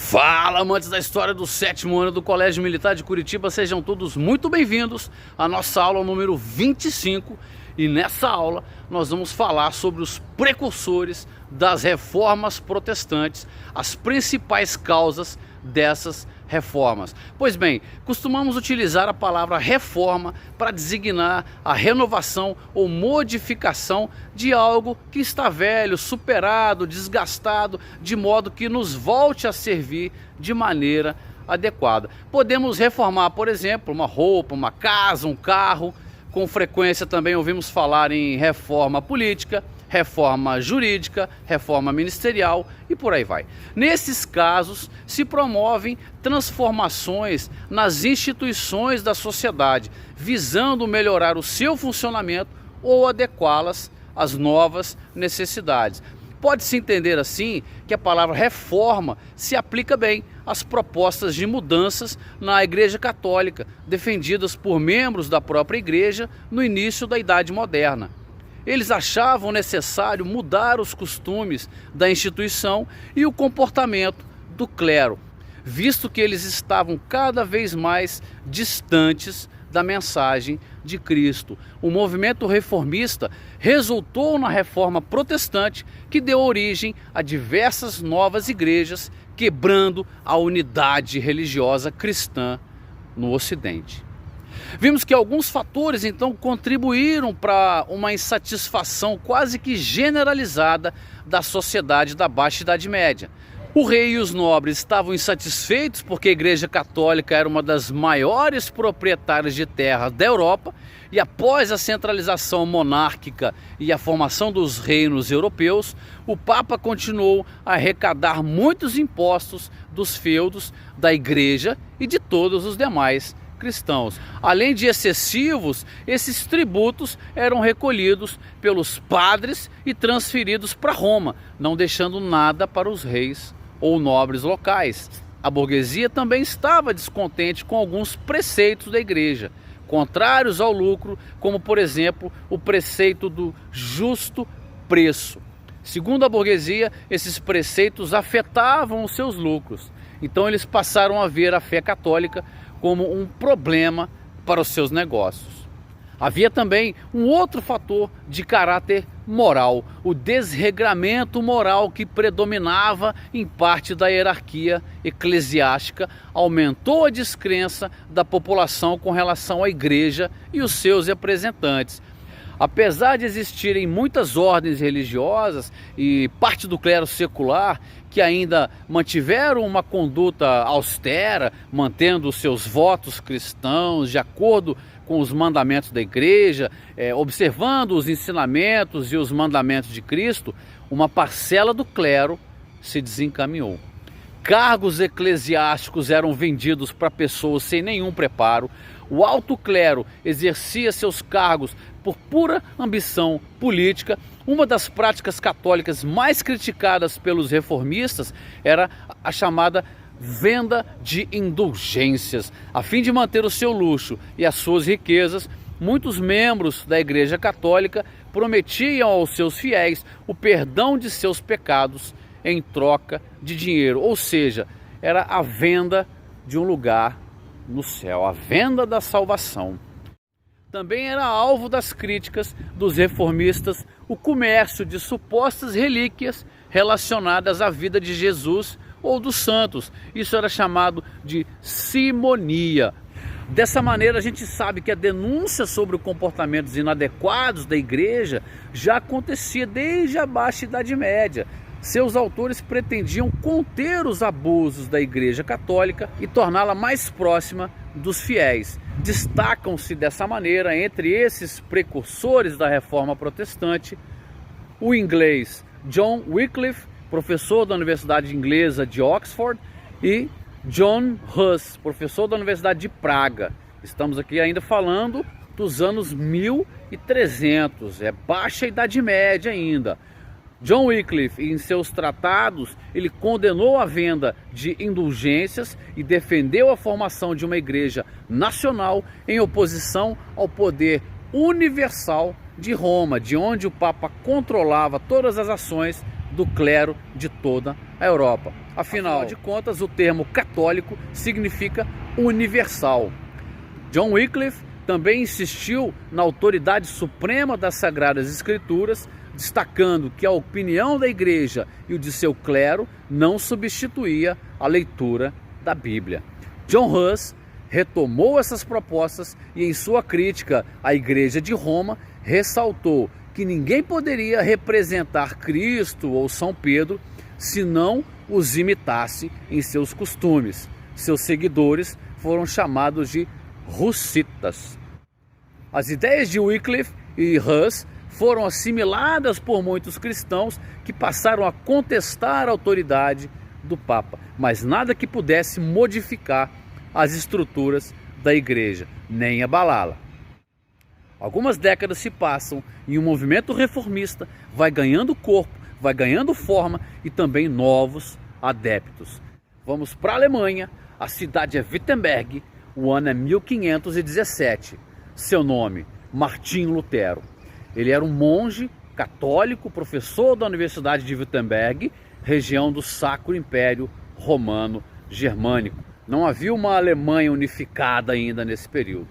Fala, amantes da história do 7º ano do Colégio Militar de Curitiba, sejam todos muito bem-vindos à nossa aula número 25. E nessa aula nós vamos falar sobre os precursores das reformas protestantes, as principais causas dessas reformas. Pois bem, costumamos utilizar a palavra reforma para designar a renovação ou modificação de algo que está velho, superado, desgastado, de modo que nos volte a servir de maneira adequada. Podemos reformar, por exemplo, uma roupa, uma casa, um carro. Com frequência também ouvimos falar em reforma política, reforma jurídica, reforma ministerial e por aí vai. Nesses casos, se promovem transformações nas instituições da sociedade, visando melhorar o seu funcionamento ou adequá-las às novas necessidades. Pode-se entender assim que a palavra reforma se aplica bem às propostas de mudanças na Igreja Católica, defendidas por membros da própria Igreja no início da Idade Moderna. Eles achavam necessário mudar os costumes da instituição e o comportamento do clero, visto que eles estavam cada vez mais distantes da mensagem de Cristo. O movimento reformista resultou na reforma protestante, que deu origem a diversas novas igrejas, quebrando a unidade religiosa cristã no Ocidente. Vimos que alguns fatores então contribuíram para uma insatisfação quase que generalizada da sociedade da Baixa Idade Média. O rei e os nobres estavam insatisfeitos porque a Igreja Católica era uma das maiores proprietárias de terra da Europa, e após a centralização monárquica e a formação dos reinos europeus, o Papa continuou a arrecadar muitos impostos dos feudos da Igreja e de todos os demais cristãos. Além de excessivos, esses tributos eram recolhidos pelos padres e transferidos para Roma, não deixando nada para os reis ou nobres locais. A burguesia também estava descontente com alguns preceitos da igreja, contrários ao lucro, como por exemplo o preceito do justo preço. Segundo a burguesia, esses preceitos afetavam os seus lucros, então eles passaram a ver a fé católica como um problema para os seus negócios. Havia também um outro fator de caráter moral, o desregramento moral que predominava em parte da hierarquia eclesiástica, aumentou a descrença da população com relação à igreja e os seus representantes. Apesar de existirem muitas ordens religiosas e parte do clero secular que ainda mantiveram uma conduta austera, mantendo os seus votos cristãos de acordo com os mandamentos da igreja, observando os ensinamentos e os mandamentos de Cristo, uma parcela do clero se desencaminhou. Cargos eclesiásticos eram vendidos para pessoas sem nenhum preparo. O alto clero exercia seus cargos por pura ambição política. Uma das práticas católicas mais criticadas pelos reformistas era a chamada venda de indulgências. A fim de manter o seu luxo e as suas riquezas, muitos membros da Igreja Católica prometiam aos seus fiéis o perdão de seus pecados em troca de dinheiro, ou seja, era a venda de um lugar no céu, a venda da salvação. Também era alvo das críticas dos reformistas o comércio de supostas relíquias relacionadas à vida de Jesus ou dos santos. Isso era chamado de simonia. Dessa maneira, a gente sabe que a denúncia sobre comportamentos inadequados da igreja já acontecia desde a Baixa Idade Média. Seus autores pretendiam conter os abusos da Igreja Católica e torná-la mais próxima dos fiéis. Destacam-se dessa maneira, entre esses precursores da Reforma Protestante, o inglês John Wycliffe, professor da Universidade Inglesa de Oxford, e John Huss, professor da Universidade de Praga. Estamos aqui ainda falando dos anos 1300, é Baixa Idade Média ainda. John Wycliffe, em seus tratados, ele condenou a venda de indulgências e defendeu a formação de uma igreja nacional em oposição ao poder universal de Roma, de onde o Papa controlava todas as ações do clero de toda a Europa. Afinal de contas, o termo católico significa universal. John Wycliffe também insistiu na autoridade suprema das Sagradas Escrituras, destacando que a opinião da Igreja e o de seu clero não substituía a leitura da Bíblia. John Huss retomou essas propostas e, em sua crítica à Igreja de Roma, ressaltou que ninguém poderia representar Cristo ou São Pedro se não os imitasse em seus costumes. Seus seguidores foram chamados de hussitas. As ideias de Wycliffe e Huss foram assimiladas por muitos cristãos que passaram a contestar a autoridade do Papa, mas nada que pudesse modificar as estruturas da Igreja, nem abalá-la. Algumas décadas se passam e o movimento reformista vai ganhando corpo, vai ganhando forma e também novos adeptos. Vamos para a Alemanha, a cidade é Wittenberg, o ano é 1517. Seu nome, Martinho Lutero. Ele era um monge católico, professor da Universidade de Wittenberg, região do Sacro Império Romano Germânico. Não havia uma Alemanha unificada ainda nesse período.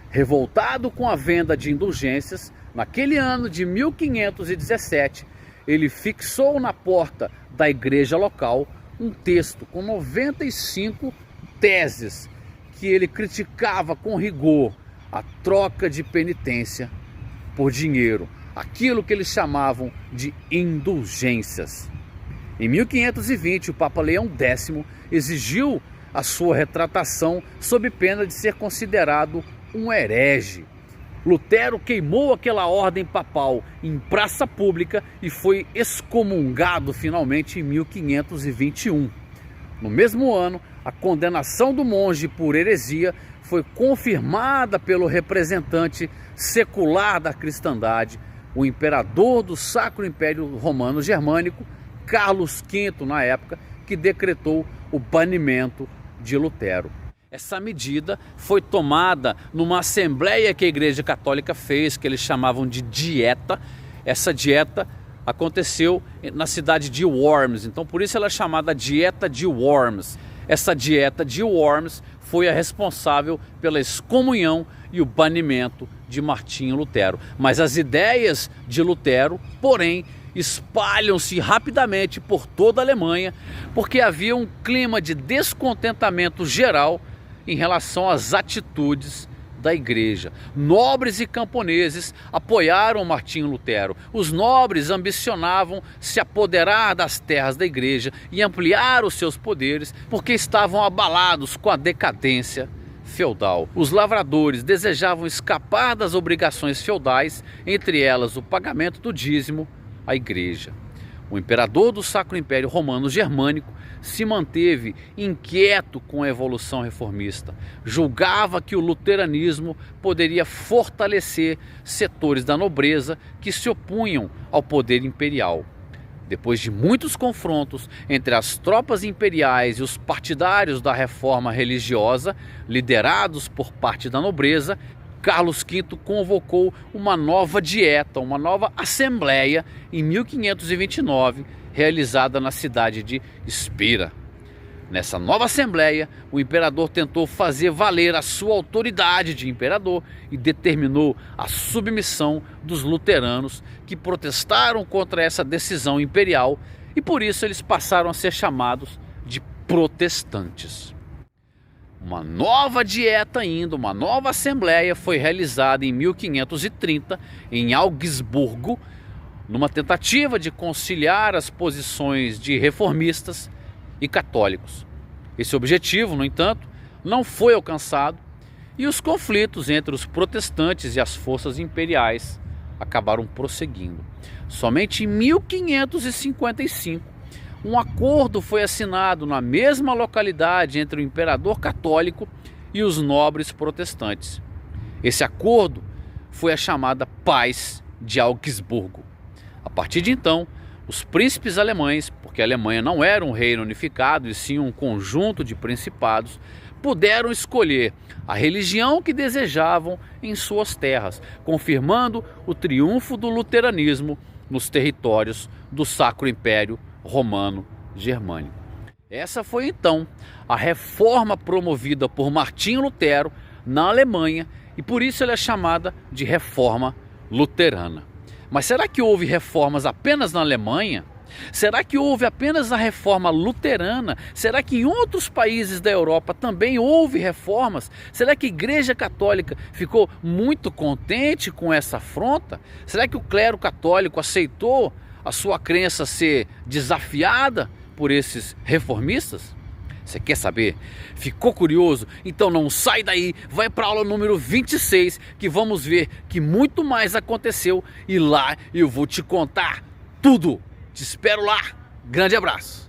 Revoltado com a venda de indulgências, naquele ano de 1517, ele fixou na porta da igreja local um texto com 95 teses que ele criticava com rigor a troca de penitência por dinheiro, aquilo que eles chamavam de indulgências. Em 1520, o Papa Leão X exigiu a sua retratação sob pena de ser considerado um herege. Lutero queimou aquela ordem papal em praça pública e foi excomungado finalmente em 1521. No mesmo ano, a condenação do monge por heresia foi confirmada pelo representante secular da cristandade, o imperador do Sacro Império Romano Germânico, Carlos V, na época, que decretou o banimento de Lutero. Essa medida foi tomada numa assembleia que a Igreja Católica fez, que eles chamavam de dieta. Essa dieta aconteceu na cidade de Worms, então por isso ela é chamada Dieta de Worms. Essa dieta de Worms foi a responsável pela excomunhão e o banimento de Martinho Lutero. Mas as ideias de Lutero, porém, espalham-se rapidamente por toda a Alemanha, porque havia um clima de descontentamento geral em relação às atitudes da igreja. Nobres e camponeses apoiaram Martinho Lutero. Os nobres ambicionavam se apoderar das terras da igreja e ampliar os seus poderes, porque estavam abalados com a decadência feudal. Os lavradores desejavam escapar das obrigações feudais, entre elas o pagamento do dízimo à igreja. O imperador do Sacro Império Romano Germânico se manteve inquieto com a evolução reformista. Julgava que o luteranismo poderia fortalecer setores da nobreza que se opunham ao poder imperial. Depois de muitos confrontos entre as tropas imperiais e os partidários da reforma religiosa, liderados por parte da nobreza, Carlos V convocou uma nova dieta, uma nova assembleia em 1529, realizada na cidade de Spira. Nessa nova assembleia, o imperador tentou fazer valer a sua autoridade de imperador e determinou a submissão dos luteranos, que protestaram contra essa decisão imperial, e por isso eles passaram a ser chamados de protestantes. Uma nova dieta ainda, uma nova assembleia foi realizada em 1530 em Augsburgo, numa tentativa de conciliar as posições de reformistas e católicos. Esse objetivo, no entanto, não foi alcançado e os conflitos entre os protestantes e as forças imperiais acabaram prosseguindo. Somente em 1555, um acordo foi assinado na mesma localidade entre o imperador católico e os nobres protestantes. Esse acordo foi a chamada Paz de Augsburgo. A partir de então, os príncipes alemães, porque a Alemanha não era um reino unificado e sim um conjunto de principados, puderam escolher a religião que desejavam em suas terras, confirmando o triunfo do luteranismo nos territórios do Sacro Império Romano Germânico. Essa foi então a reforma promovida por Martinho Lutero na Alemanha e por isso ela é chamada de Reforma Luterana. Mas será que houve reformas apenas na Alemanha? Será que houve apenas a reforma luterana? Será que em outros países da Europa também houve reformas? Será que a Igreja Católica ficou muito contente com essa afronta? Será que o clero católico aceitou a sua crença ser desafiada por esses reformistas? Você quer saber? Ficou curioso? Então não sai daí, vai para a aula número 26 que vamos ver que muito mais aconteceu e lá eu vou te contar tudo. Te espero lá. Grande abraço.